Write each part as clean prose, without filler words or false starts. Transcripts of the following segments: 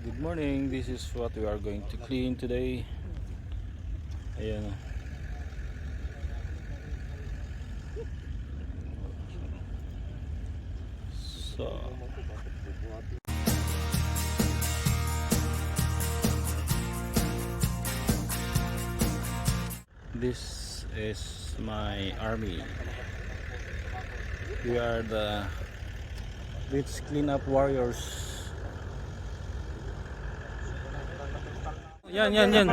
Good morning, this is what we are going to clean today. Ayan. So this is my army. We are the beach cleanup warriors. Yan. Yan.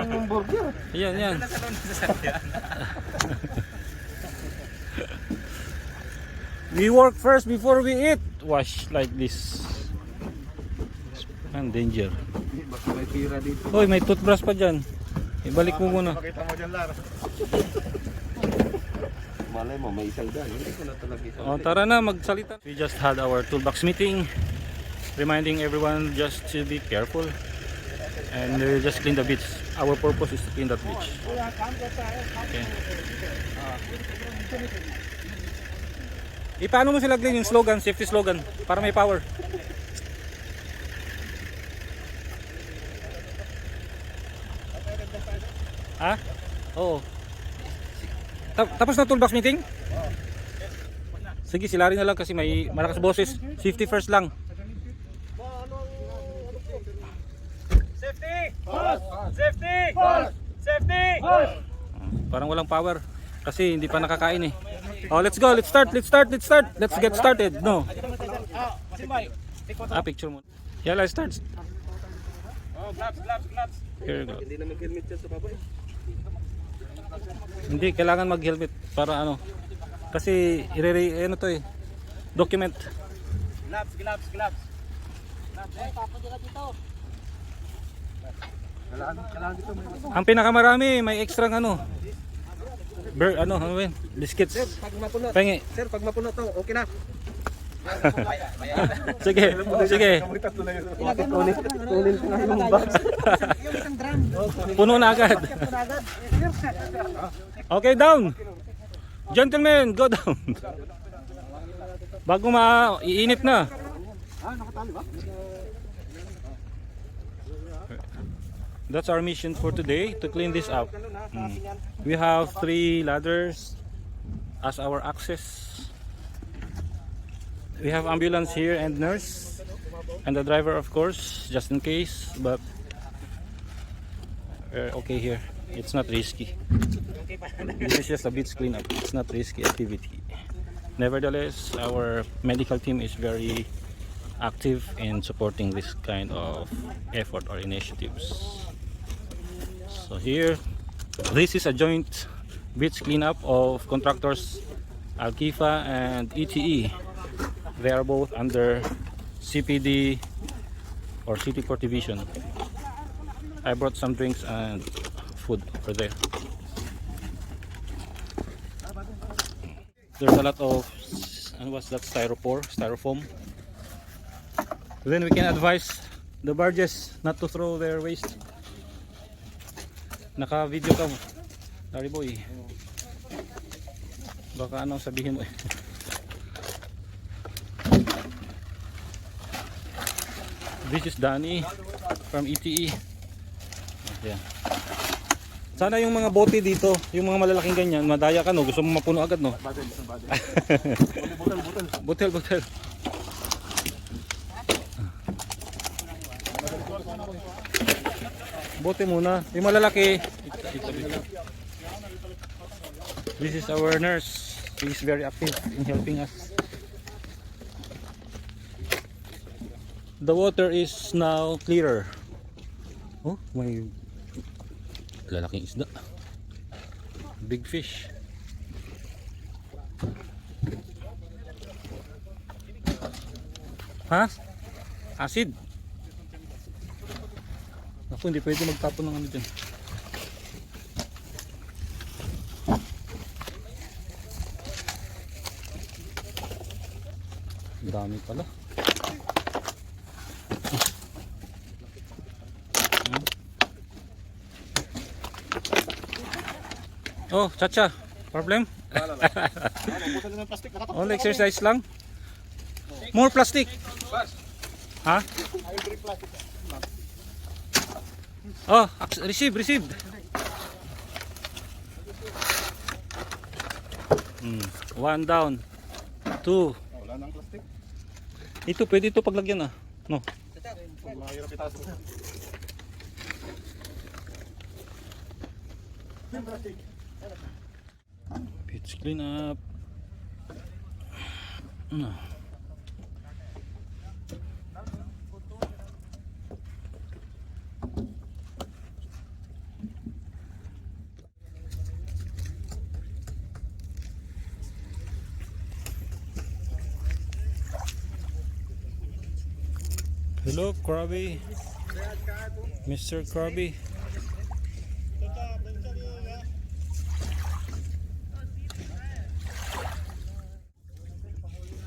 We work first before we eat. Wash like this. Ang danger. Hoy, may toothbrush pa dyan. Ibalik mo muna. Malay mo, may isang dyan. Hindi ko na talaga isang. Oh, tara na, magsalita. We just had our toolbox meeting, reminding everyone just to be careful and just clean the beach. Our purpose is to clean that beach. Okay. Paano mo sila clean yung slogan, safety slogan, para may power? Ha? Oo. Tapos na toolbox meeting? Sige, silari na lang kasi may malakas boses. Safety first lang. Safety! Safety! Safety! Parang walang power kasi hindi pa nakakain eh. Oh, let's go. Let's start. Let's get started. No. Picture mo. Yeah, let's start. Oh, gloves. Here you go. Hindi na mag-helmet siya sa baba eh. Hindi kailangan mag-helmet para ano. Kasi ano to eh. Document. Gloves. Kailangan dito may Ang pinakamarami may extra ano. Biscuits. Pag mapuno. Pengi. Sir, pag mapuno to, okay na. Sige. Kunin ko na yung box. Puno na agad. Okay, down. Gentlemen, go down. Bago iinit na. Nakatali ba? That's our mission for today, to clean this up. We have 3 ladders as our access. We have ambulance here and nurse and the driver, of course, just in case, but we're okay here. It's not risky. This is just a beach cleanup. It's not risky activity. Nevertheless, our medical team is very active in supporting this kind of effort or initiatives. So here, this is a joint beach cleanup of contractors Al-Kifa and ETE. They are both under CPD or City Port Division. I brought some drinks and food over there. There's a lot of, and what's that, styrofoam. Then we can advise the barges not to throw their waste. Naka-video ka mo, Larry boy. Baka anong sabihin mo eh. This is Danny from ETE. Ayan. Sana yung mga bote dito, yung mga malalaking ganyan, madaya ka no, gusto mo mapuno agad no. Butel. Bote muna, yung malalaki. This is our nurse. She is very active in helping us. The water is now clearer. Oh, may lalaking isda. Big fish. Ha? Acid. Ako, hindi pwede magtapon ng ano dyan. Dami pala. Oh, Chacha, problem? Only exercise lang? More plastic? Ha? Oh, received. One down. Two. Wala nang plastic. Ito, pwede ito paglagyan ah. No. Mahirap itaso. Pitch clean up. No. Hello, Krabby. Mr. Krabby.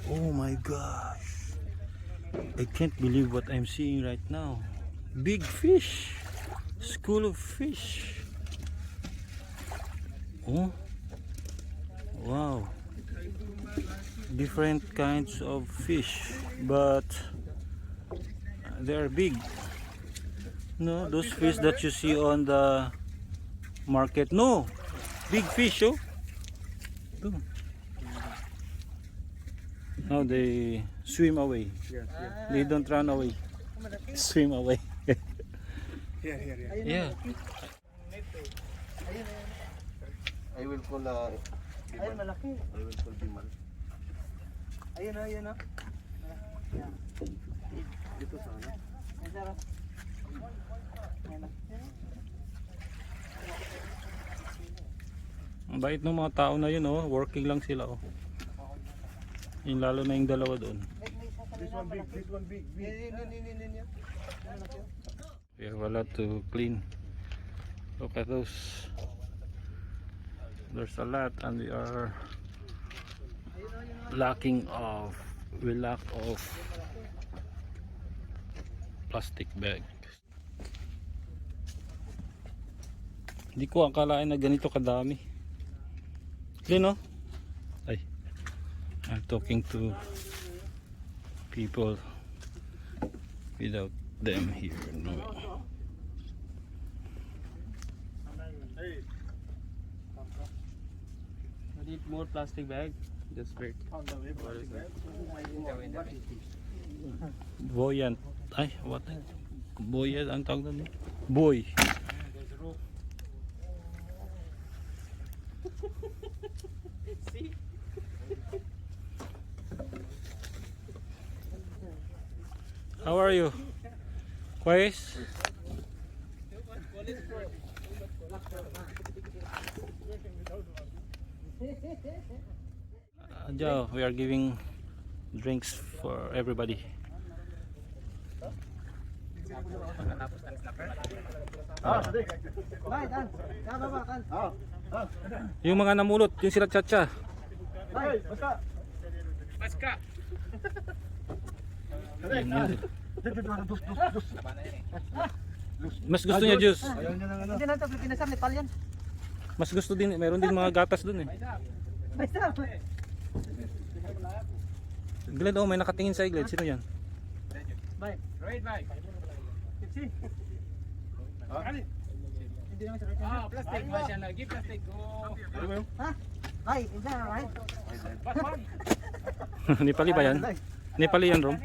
Oh my gosh. I can't believe what I'm seeing right now. Big fish. School of fish. Oh. Wow. Different kinds of fish, but they're big. No, those fish that you see on the market. No, big fish. Oh, no, they swim away. They don't run away. Swim away. Yeah. I will call Ayun, malaki. I will call Biman. Ayun na. Dito sa ano? Ay, sarap. Ayun na. Ang bait ng mga tao na yun, oh. Working lang sila, oh. Yung lalo na yung dalawa doon. This one big. Yun. We have a lot to clean. Look at those. There's a lot, and we are we lack of plastic bag. Hindi ko akalain na ganito kadami. Clean, oh. Ay, I'm talking to people without them here. No. Need more plastic bag. Just wait. Buoyant. Ay, what? Buoyant ang tawag doon. Boy. How are you? Quiet? Joe, we are giving drinks for everybody. Yung mga namulot, yung sila Chacha. Paska. Mas gusto niya juice. Hindi na ito, Pilipinas, Nepal yan. Mas gusto din, meron din mga gatas dun eh. Basta. Glad, oh, may nakatingin sa Glad. Sino yan? Bye. Right, bye. Tipsy. Hindi naman sa right. Plastic ba siya lagi? Plastic. Oh. Ha? Bye. Is that alright? Nepali ba yan? Nepali yan, Rom?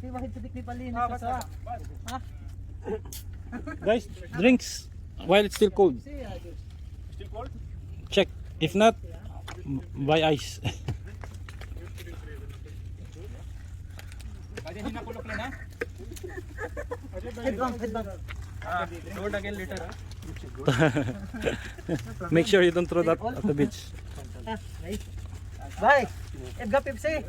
Di ba hit ni Palin sa ha? Guys, drinks while it's still cold. Still cold? Check. If not, buy ice. Pwede hindi na kulok na. Headbang. Load again later. Make sure you don't throw that at the beach. Bye. Ebga Pepsi.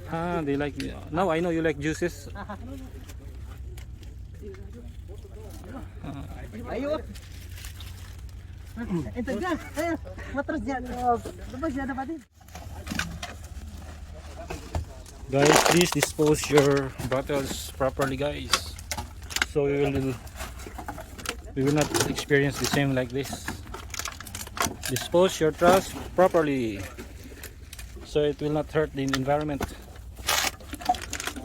Ah, they like. Now I know you like juices. Ayo. Ito dyan. Ayo. Matras dyan. Labas dyan na ba din? Guys, please dispose your bottles properly, guys. So we will not experience the same like this. Dispose your trash properly, so it will not hurt the environment.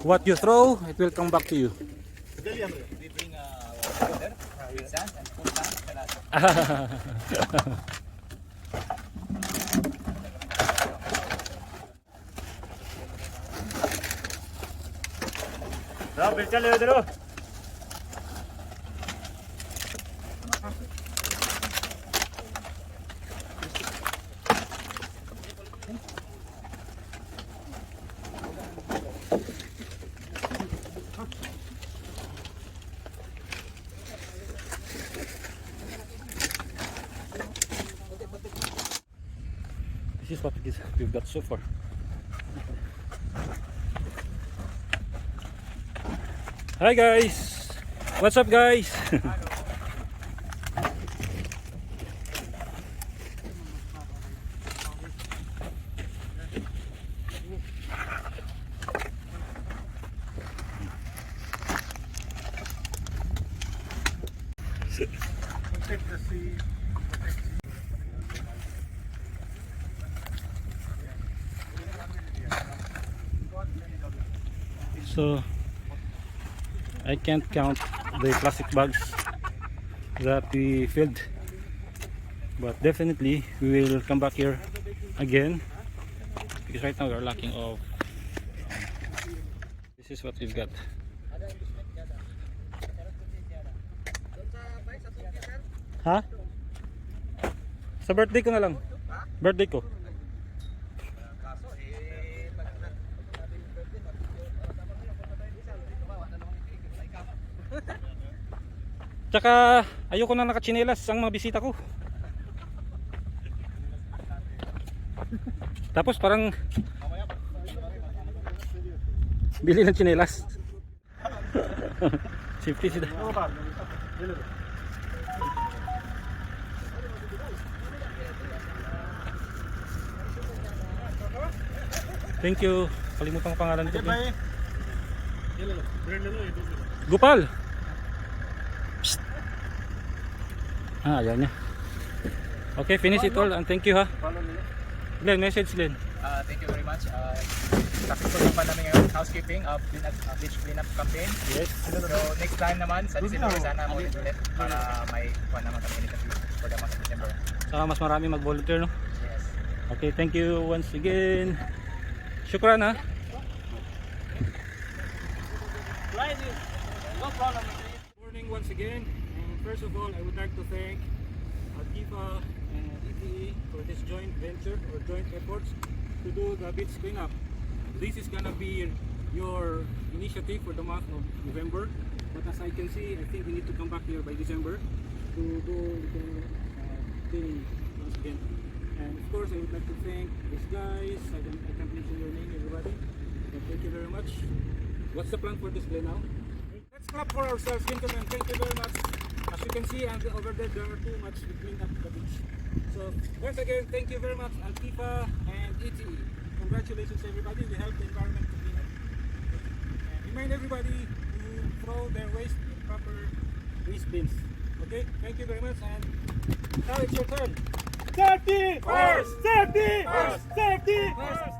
What you throw, it will come back to you. We bring water with sand and full sand. This is what we've got so far. Hi guys, what's up guys? So I can't count the plastic bags that we filled, but definitely we will come back here again because right now we are lacking of. This is what we've got. Ha? Sa birthday ko na lang. Birthday ko. Tsaka ayoko na nakachinelas ang mga bisita ko. Tapos parang bili ng chinelas. Safety sila. Thank you. Kalimutan ko pangalan nito. Gopal. Psst. Ayaw niya. Okay, finish it all and thank you ha. Glenn, message Glenn. Thank you very much. Successful naman namin ngayon housekeeping, beach cleanup campaign. Yes. So next time naman sa December sana ulit para may kuha naman kami initiative for the month of December. Saka mas marami mag-volunteer no? Yes. Okay, thank you once again. Shukran ha. No problem. Morning once again. And first of all, I would like to thank Altifa and ETE for this joint venture or joint efforts to do the beach cleanup. This is gonna be your initiative for the month of November, but as I can see, I think we need to come back here by December to do the cleaning once again. And of course, I would like to thank these guys. I can't mention your name, everybody. But thank you very much. What's the plan for this day now? Let's clap for ourselves, gentlemen. Thank you very much. As you can see, and over there are too much to clean up the beach. So once again, thank you very much, Altifa and ETE. Congratulations, everybody. We help the environment to clean up. And remind everybody to throw their waste in proper waste bins. Okay? Thank you very much. And now it's your turn. Safety first! Safety first! Safety first!